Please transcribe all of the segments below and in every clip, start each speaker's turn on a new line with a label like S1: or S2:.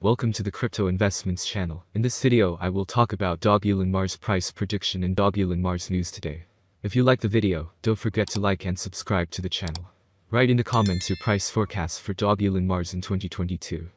S1: Welcome to the Crypto Investments channel. In this video, I will talk about Dogelon price prediction and Dogelon news today. If you like the video, don't forget to like and subscribe to the channel. Write in the comments your price forecast for Dogelon in 2022.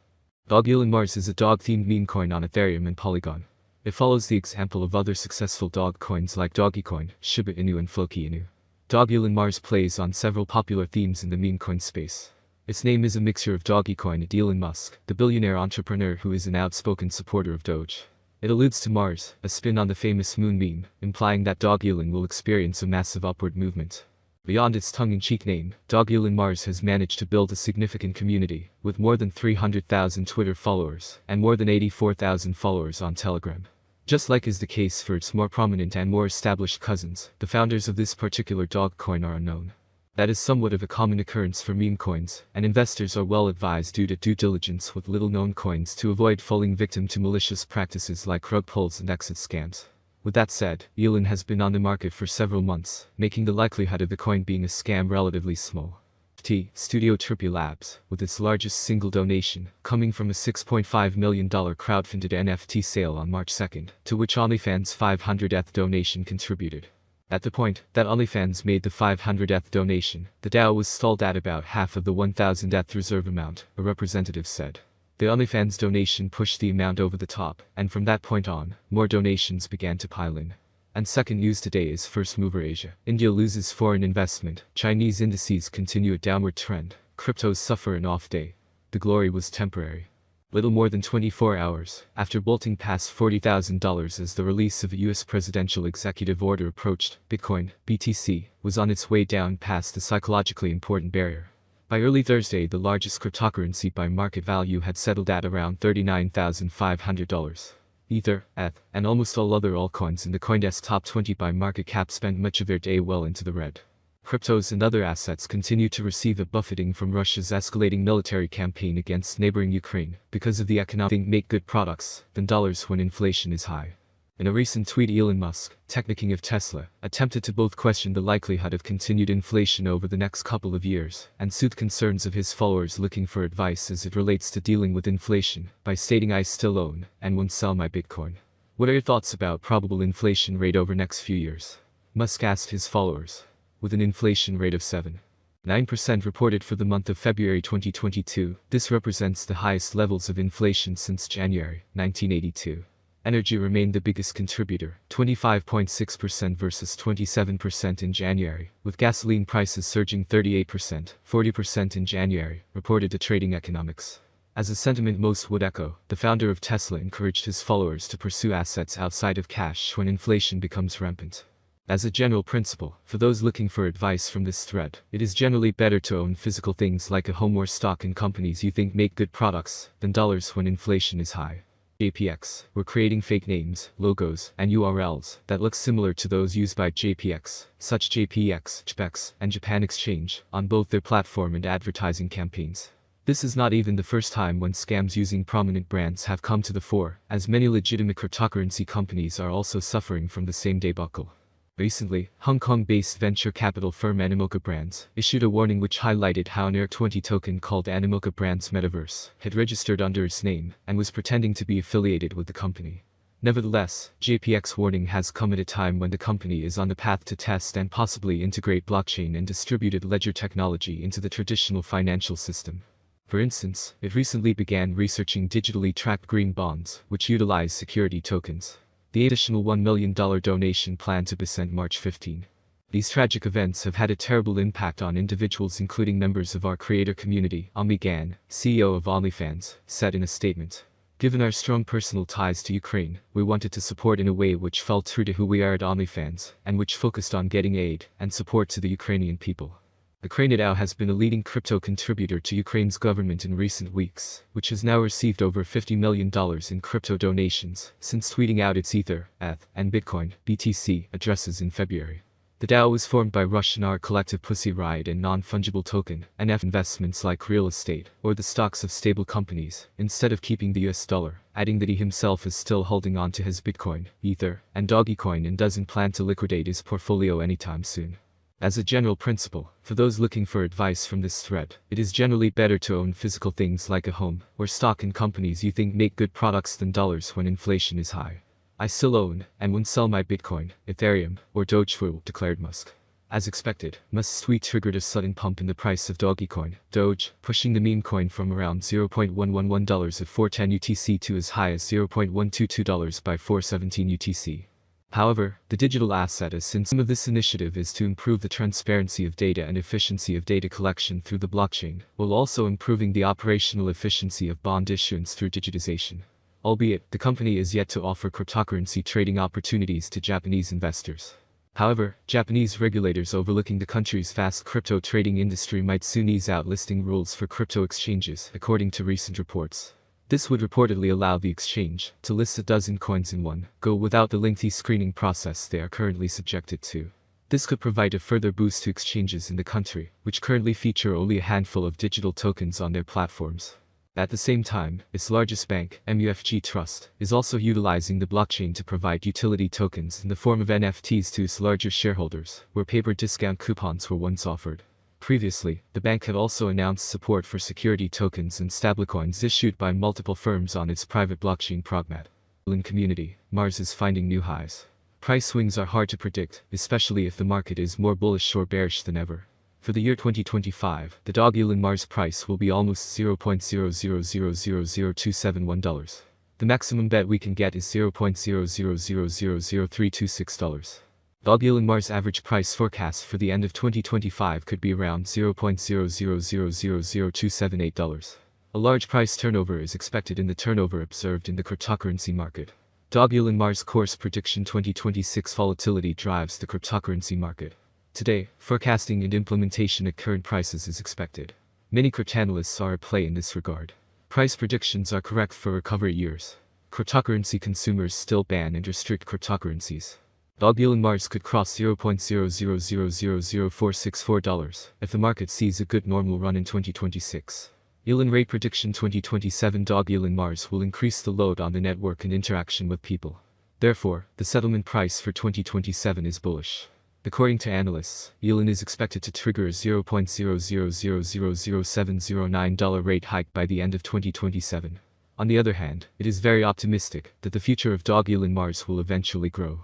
S1: Dogelon is a dog-themed meme coin on Ethereum and Polygon. It follows the example of other successful dog coins like Dogecoin, Shiba Inu and Floki Inu. Dogelon plays on several popular themes in the meme coin space. Its name is a mixture of Dogecoin and Elon Musk, the billionaire entrepreneur who is an outspoken supporter of Doge. It alludes to Mars, a spin on the famous moon meme, implying that Dogelon will experience a massive upward movement. Beyond its tongue-in-cheek name, Dogelon has managed to build a significant community, with more than 300,000 Twitter followers, and more than 84,000 followers on Telegram. Just like is the case for its more prominent and more established cousins, the founders of this particular dog coin are unknown. That is somewhat of a common occurrence for meme coins, and investors are well advised to do due diligence with little-known coins to avoid falling victim to malicious practices like rug pulls and exit scams. With that said, Elon has been on the market for several months, making the likelihood of the coin being a scam relatively small. Studio Trippy Labs, with its largest single donation, coming from a $6.5 million crowdfunded NFT sale on March 2nd, to which OnlyFans' 500th donation contributed. At the point that OnlyFans made the 500th donation, the DAO was stalled at about half of the 1,000th reserve amount, a representative said. The OnlyFans donation pushed the amount over the top, and from that point on, more donations began to pile in. And second news today is First Mover Asia. India loses foreign investment, Chinese indices continue a downward trend, cryptos suffer an off day. The glory was temporary. Little more than 24 hours after bolting past $40,000 as the release of a US presidential executive order approached, Bitcoin, BTC, was on its way down past the psychologically important barrier. By early Thursday, the largest cryptocurrency by market value had settled at around $39,500. Ether, ETH, and almost all other altcoins in the CoinDesk top 20 by market cap spent much of their day well into the red. Cryptos and other assets continue to receive a buffeting from Russia's escalating military campaign against neighboring Ukraine, because of the economic make good products than dollars when inflation is high. In a recent tweet, Elon Musk, technicking of Tesla, attempted to both question the likelihood of continued inflation over the next couple of years, and soothe concerns of his followers looking for advice as it relates to dealing with inflation, by stating, "I still own, and won't sell my Bitcoin." What are your thoughts about probable inflation rate over next few years? Musk asked his followers. With an inflation rate of 7.9% reported for the month of February 2022, this represents the highest levels of inflation since January 1982. Energy remained the biggest contributor, 25.6% versus 27% in January, with gasoline prices surging 38%, 40% in January, reported to Trading Economics. As a sentiment most would echo, the founder of Tesla encouraged his followers to pursue assets outside of cash when inflation becomes rampant. As a general principle, for those looking for advice from this thread, it is generally better to own physical things like a home or stock in companies you think make good products, than dollars when inflation is high. JPX, we're creating fake names, logos, and URLs that look similar to those used by JPX, such JPX, JPEX, and Japan Exchange, on both their platform and advertising campaigns. This is not even the first time when scams using prominent brands have come to the fore, as many legitimate cryptocurrency companies are also suffering from the same debacle. Recently, Hong Kong-based venture capital firm Animoca Brands issued a warning which highlighted how an ERC-20 token called Animoca Brands Metaverse had registered under its name and was pretending to be affiliated with the company. Nevertheless, JPX warning has come at a time when the company is on the path to test and possibly integrate blockchain and distributed ledger technology into the traditional financial system. For instance, it recently began researching digitally tracked green bonds, which utilize security tokens. The additional $1 million donation planned to be sent March 15. These tragic events have had a terrible impact on individuals, including members of our creator community, Ami Gan, CEO of OnlyFans, said in a statement. Given our strong personal ties to Ukraine, we wanted to support in a way which felt true to who we are at OnlyFans, and which focused on getting aid and support to the Ukrainian people. The DAO has been a leading crypto contributor to Ukraine's government in recent weeks, which has now received over $50 million in crypto donations since tweeting out its Ether, ETH, and Bitcoin, BTC, addresses in February. The DAO was formed by Russian R Collective Pussy Riot and non-fungible token, NF investments like real estate, or the stocks of stable companies, instead of keeping the US dollar, adding that he himself is still holding on to his Bitcoin, Ether, and Dogecoin and doesn't plan to liquidate his portfolio anytime soon. As a general principle, for those looking for advice from this thread, it is generally better to own physical things like a home, or stock in companies you think make good products than dollars when inflation is high. I still own, and won't sell my Bitcoin, Ethereum, or Doge, declared Musk. As expected, Musk's tweet triggered a sudden pump in the price of Dogecoin, Doge, pushing the meme coin from around $0.111 at 410 UTC to as high as $0.122 by 417 UTC. However, the digital asset has seen some of this initiative is to improve the transparency of data and efficiency of data collection through the blockchain, while also improving the operational efficiency of bond issuance through digitization. Albeit, the company is yet to offer cryptocurrency trading opportunities to Japanese investors. However, Japanese regulators overlooking the country's vast crypto trading industry might soon ease out listing rules for crypto exchanges, according to recent reports. This would reportedly allow the exchange to list a dozen coins in one go without the lengthy screening process they are currently subjected to. This could provide a further boost to exchanges in the country, which currently feature only a handful of digital tokens on their platforms. At the same time, its largest bank, MUFG Trust, is also utilizing the blockchain to provide utility tokens in the form of NFTs to its larger shareholders, where paper discount coupons were once offered. Previously, the bank had also announced support for security tokens and stablecoins issued by multiple firms on its private blockchain Progmat. In community, Mars is finding new highs. Price swings are hard to predict, especially if the market is more bullish or bearish than ever. For the year 2025, the Dogelon Mars price will be almost $0.0000271. The maximum bet we can get is $0.0000326. Dogelon Mars average price forecast for the end of 2025 could be around $0.0000278. A large price turnover is expected in the turnover observed in the cryptocurrency market. Dogelon Mars course prediction 2026 volatility drives the cryptocurrency market. Today, forecasting and implementation at current prices is expected. Many cryptanalysts are at play in this regard. Price predictions are correct for recovery years. Cryptocurrency consumers still ban and restrict cryptocurrencies. Dogelon Mars could cross $0.0000464 if the market sees a good normal run in 2026. Elon rate prediction 2027 Dogelon Mars will increase the load on the network and interaction with people. Therefore, the settlement price for 2027 is bullish. According to analysts, Elon is expected to trigger a $0.0000709 rate hike by the end of 2027. On the other hand, it is very optimistic that the future of Dogelon Mars will eventually grow.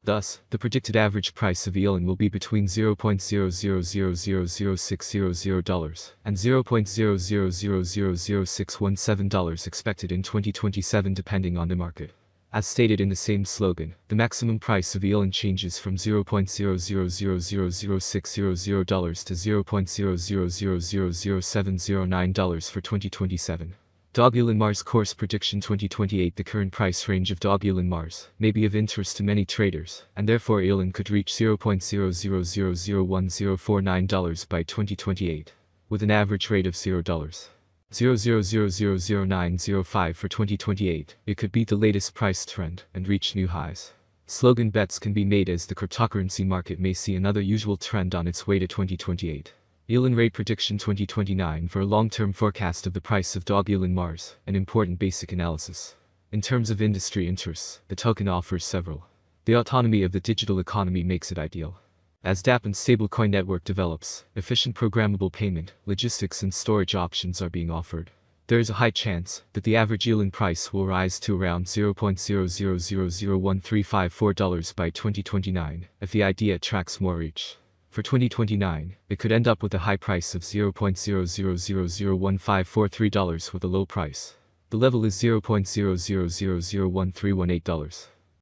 S1: Thus, the predicted average price of Elon will be between $0.0000600 and $0.0000617 expected in 2027 depending on the market. As stated in the same slogan, the maximum price of Elon changes from $0.0000600 to $0.0000709 for 2027. Dogelon Mars course prediction 2028 The current price range of Dogelon Mars may be of interest to many traders, and therefore Elon could reach $0.0001049 by 2028, with an average rate of $0.0000905 for 2028, it could beat the latest price trend and reach new highs. Slogan bets can be made as the cryptocurrency market may see another usual trend on its way to 2028. Elon rate prediction 2029 for a long-term forecast of the price of Dogelon Mars, an important basic analysis. In terms of industry interests, the token offers several. The autonomy of the digital economy makes it ideal. As DApp and stablecoin network develops, efficient programmable payment, logistics and storage options are being offered. There is a high chance that the average Elon price will rise to around $0.0001354 by 2029 if the idea attracts more reach. For 2029, it could end up with a high price of $0.0001543 with a low price. The level is $0.0001318.